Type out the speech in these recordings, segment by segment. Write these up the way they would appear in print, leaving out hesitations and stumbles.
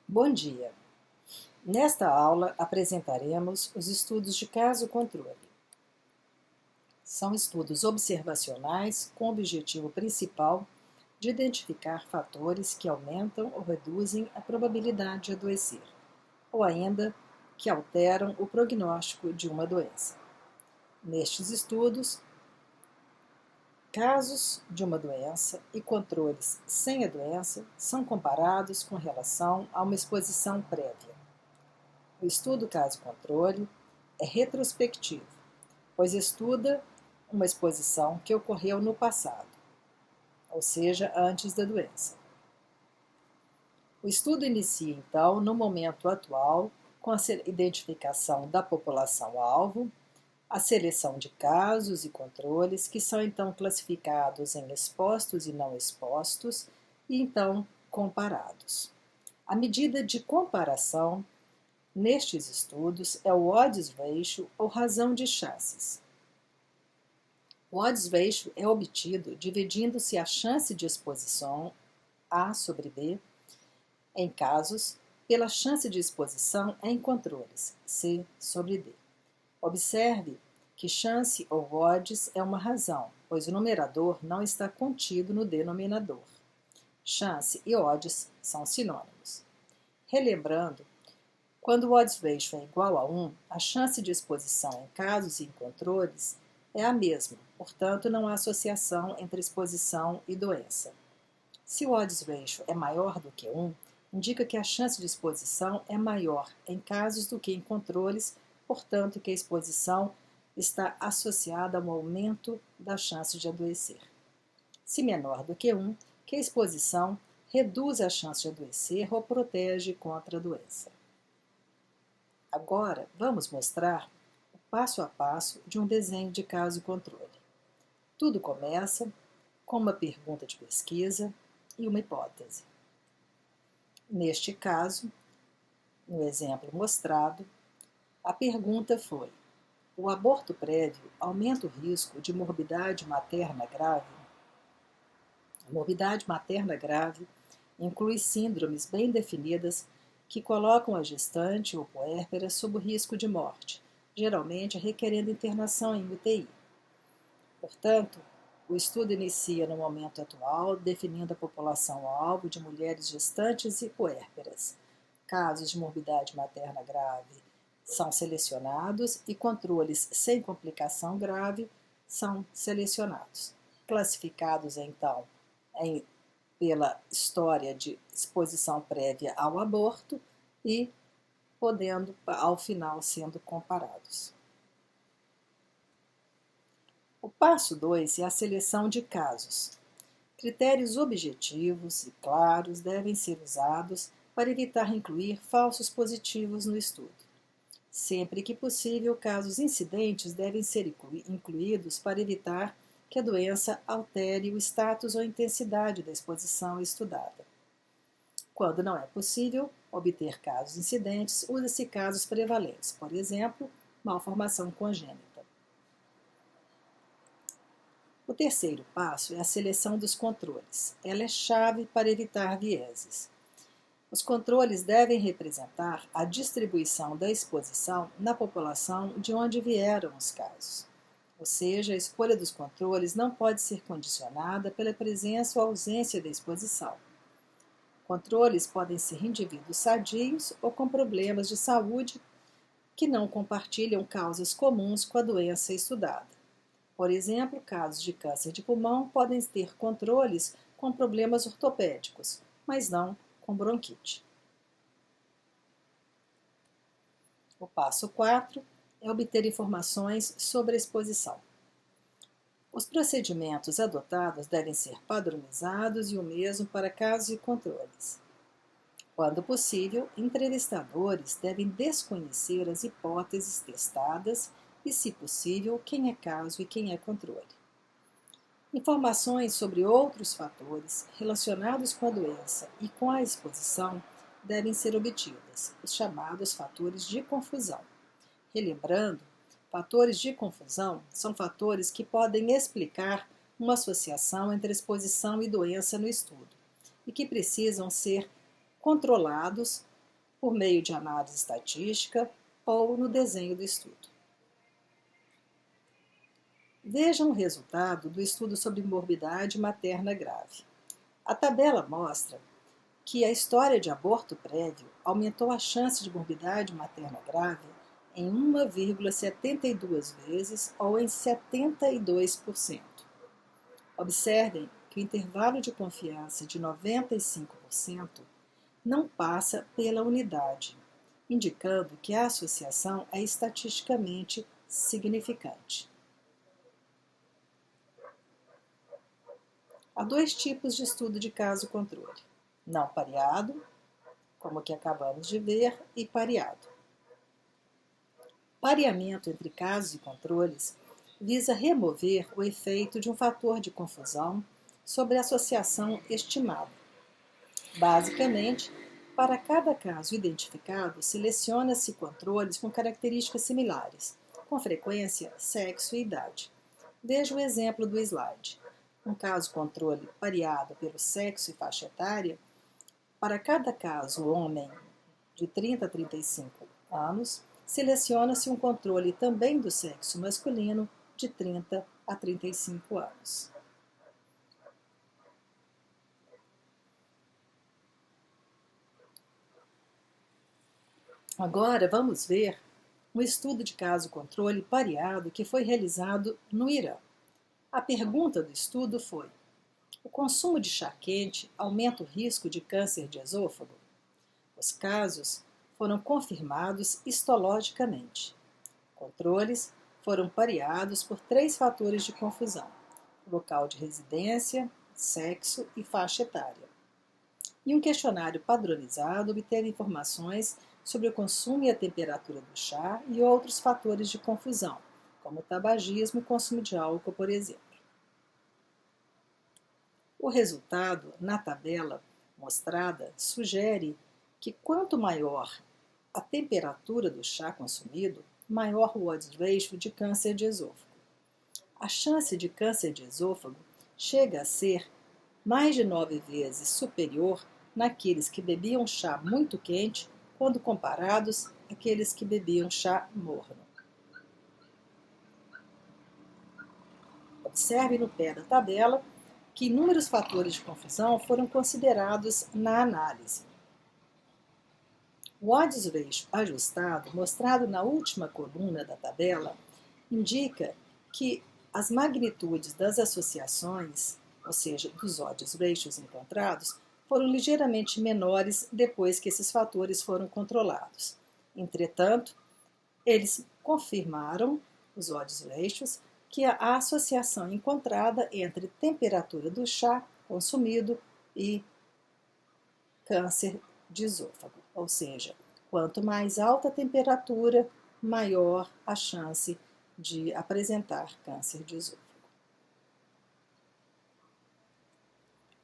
Bom dia! Nesta aula apresentaremos os estudos de caso-controle. São estudos observacionais com o objetivo principal de identificar fatores que aumentam ou reduzem a probabilidade de adoecer, ou ainda que alteram o prognóstico de uma doença. Nestes estudos, casos de uma doença e controles sem a doença são comparados com relação a uma exposição prévia. O estudo caso-controle é retrospectivo, pois estuda uma exposição que ocorreu no passado, ou seja, antes da doença. O estudo inicia, então, no momento atual, com a identificação da população-alvo, a seleção de casos e controles, que são então classificados em expostos e não expostos, e então comparados. A medida de comparação nestes estudos é o odds ratio ou razão de chances. O odds ratio é obtido dividindo-se a chance de exposição A sobre B em casos pela chance de exposição em controles C sobre D. Observe que chance ou odds é uma razão, pois o numerador não está contido no denominador. Chance e odds são sinônimos. Relembrando, quando o odds ratio é igual a 1, a chance de exposição em casos e em controles é a mesma, portanto, não há associação entre exposição e doença. Se o odds ratio é maior do que 1, indica que a chance de exposição é maior em casos do que em controles, portanto, que a exposição está associada a um aumento da chance de adoecer. Se menor do que 1, que a exposição reduz a chance de adoecer ou protege contra a doença. Agora, vamos mostrar o passo a passo de um desenho de caso-controle. Tudo começa com uma pergunta de pesquisa e uma hipótese. Neste caso, no exemplo mostrado, a pergunta foi: o aborto prévio aumenta o risco de morbidade materna grave? A morbidade materna grave inclui síndromes bem definidas que colocam a gestante ou puérpera sob o risco de morte, geralmente requerendo internação em UTI. Portanto, o estudo inicia no momento atual, definindo a população-alvo de mulheres gestantes e puérperas. Casos de morbidade materna grave são selecionados e controles sem complicação grave são selecionados. Classificados, então, pela história de exposição prévia ao aborto e podendo, ao final, sendo comparados. O passo 2 é a seleção de casos. Critérios objetivos e claros devem ser usados para evitar incluir falsos positivos no estudo. Sempre que possível, casos incidentes devem ser incluídos para evitar que a doença altere o status ou intensidade da exposição estudada. Quando não é possível obter casos incidentes, usa-se casos prevalentes, por exemplo, malformação congênita. O terceiro passo é a seleção dos controles. Ela é chave para evitar vieses. Os controles devem representar a distribuição da exposição na população de onde vieram os casos. Ou seja, a escolha dos controles não pode ser condicionada pela presença ou ausência da exposição. Controles podem ser indivíduos sadios ou com problemas de saúde que não compartilham causas comuns com a doença estudada. Por exemplo, casos de câncer de pulmão podem ter controles com problemas ortopédicos, mas não com bronquite. O passo 4 é obter informações sobre a exposição. Os procedimentos adotados devem ser padronizados e o mesmo para casos e controles. Quando possível, entrevistadores devem desconhecer as hipóteses testadas e, se possível, quem é caso e quem é controle. Informações sobre outros fatores relacionados com a doença e com a exposição devem ser obtidas, os chamados fatores de confusão. Relembrando, fatores de confusão são fatores que podem explicar uma associação entre exposição e doença no estudo e que precisam ser controlados por meio de análise estatística ou no desenho do estudo. Vejam o resultado do estudo sobre morbidade materna grave. A tabela mostra que a história de aborto prévio aumentou a chance de morbidade materna grave em 1,72 vezes ou em 72%. Observem que o intervalo de confiança de 95% não passa pela unidade, indicando que a associação é estatisticamente significante. Há dois tipos de estudo de caso-controle: não pareado, como o que acabamos de ver, e pareado. Pareamento entre casos e controles visa remover o efeito de um fator de confusão sobre a associação estimada. Basicamente, para cada caso identificado, seleciona-se controles com características similares, com frequência, sexo e idade. Veja o exemplo do slide. Um caso controle pareado pelo sexo e faixa etária, para cada caso homem de 30 a 35 anos, seleciona-se um controle também do sexo masculino de 30 a 35 anos. Agora vamos ver um estudo de caso-controle pareado que foi realizado no Irã. A pergunta do estudo foi: o consumo de chá quente aumenta o risco de câncer de esôfago? Os casos foram confirmados histologicamente. Controles foram pareados por 3 fatores de confusão: local de residência, sexo e faixa etária. E um questionário padronizado obteve informações sobre o consumo e a temperatura do chá e outros fatores de confusão, como tabagismo e consumo de álcool, por exemplo. O resultado, na tabela mostrada, sugere que quanto maior a temperatura do chá consumido, maior o odds ratio de câncer de esôfago. A chance de câncer de esôfago chega a ser mais de 9 vezes superior naqueles que bebiam chá muito quente quando comparados àqueles que bebiam chá morno. Observe no pé da tabela que inúmeros fatores de confusão foram considerados na análise. O odds ratio ajustado, mostrado na última coluna da tabela, indica que as magnitudes das associações, ou seja, dos odds ratios encontrados, foram ligeiramente menores depois que esses fatores foram controlados. Entretanto, eles confirmaram, os odds ratios, que a associação encontrada entre temperatura do chá consumido e câncer de esôfago, ou seja, quanto mais alta a temperatura, maior a chance de apresentar câncer de esôfago.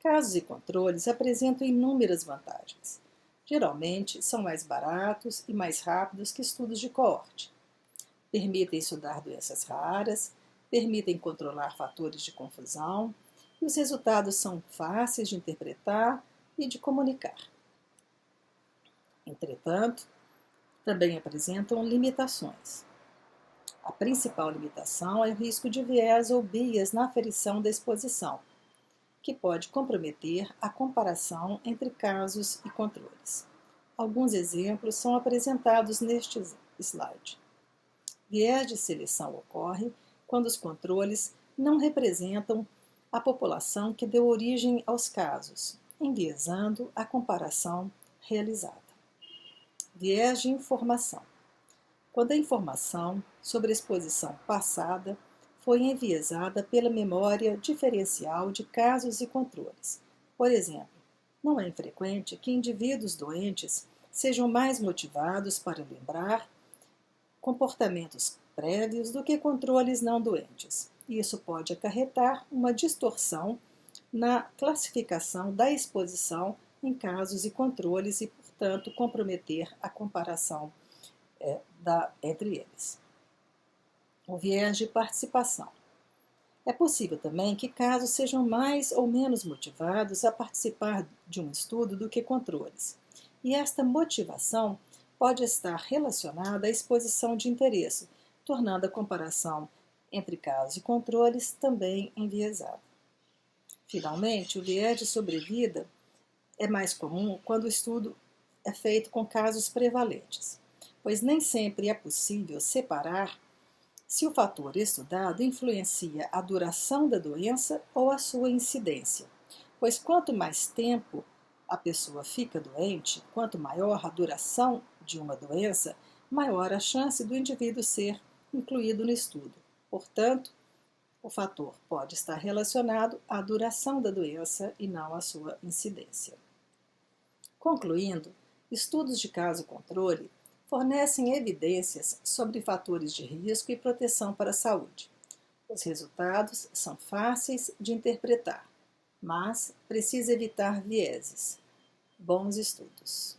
Casos e controles apresentam inúmeras vantagens. Geralmente, são mais baratos e mais rápidos que estudos de coorte. Permitem estudar doenças raras, permitem controlar fatores de confusão, e os resultados são fáceis de interpretar e de comunicar. Entretanto, também apresentam limitações. A principal limitação é o risco de viés ou bias na aferição da exposição, que pode comprometer a comparação entre casos e controles. Alguns exemplos são apresentados neste slide. Viés de seleção ocorre quando os controles não representam a população que deu origem aos casos, enviesando a comparação realizada. Viés de informação. Quando a informação sobre a exposição passada foi enviesada pela memória diferencial de casos e controles. Por exemplo, não é infrequente que indivíduos doentes sejam mais motivados para lembrar comportamentos prévios do que controles não doentes. Isso pode acarretar uma distorção na classificação da exposição em casos e controles e, portanto, comprometer a comparação entre eles. O viés de participação. É possível também que casos sejam mais ou menos motivados a participar de um estudo do que controles. e esta motivação pode estar relacionada à exposição de interesse, tornando a comparação entre casos e controles também enviesada. Finalmente, o viés de sobrevida é mais comum quando o estudo é feito com casos prevalentes, pois nem sempre é possível separar se o fator estudado influencia a duração da doença ou a sua incidência, pois quanto mais tempo a pessoa fica doente, quanto maior a duração de uma doença, maior a chance do indivíduo ser incluído no estudo. Portanto, o fator pode estar relacionado à duração da doença e não à sua incidência. Concluindo, estudos de caso-controle fornecem evidências sobre fatores de risco e proteção para a saúde. Os resultados são fáceis de interpretar, mas precisa evitar vieses. Bons estudos!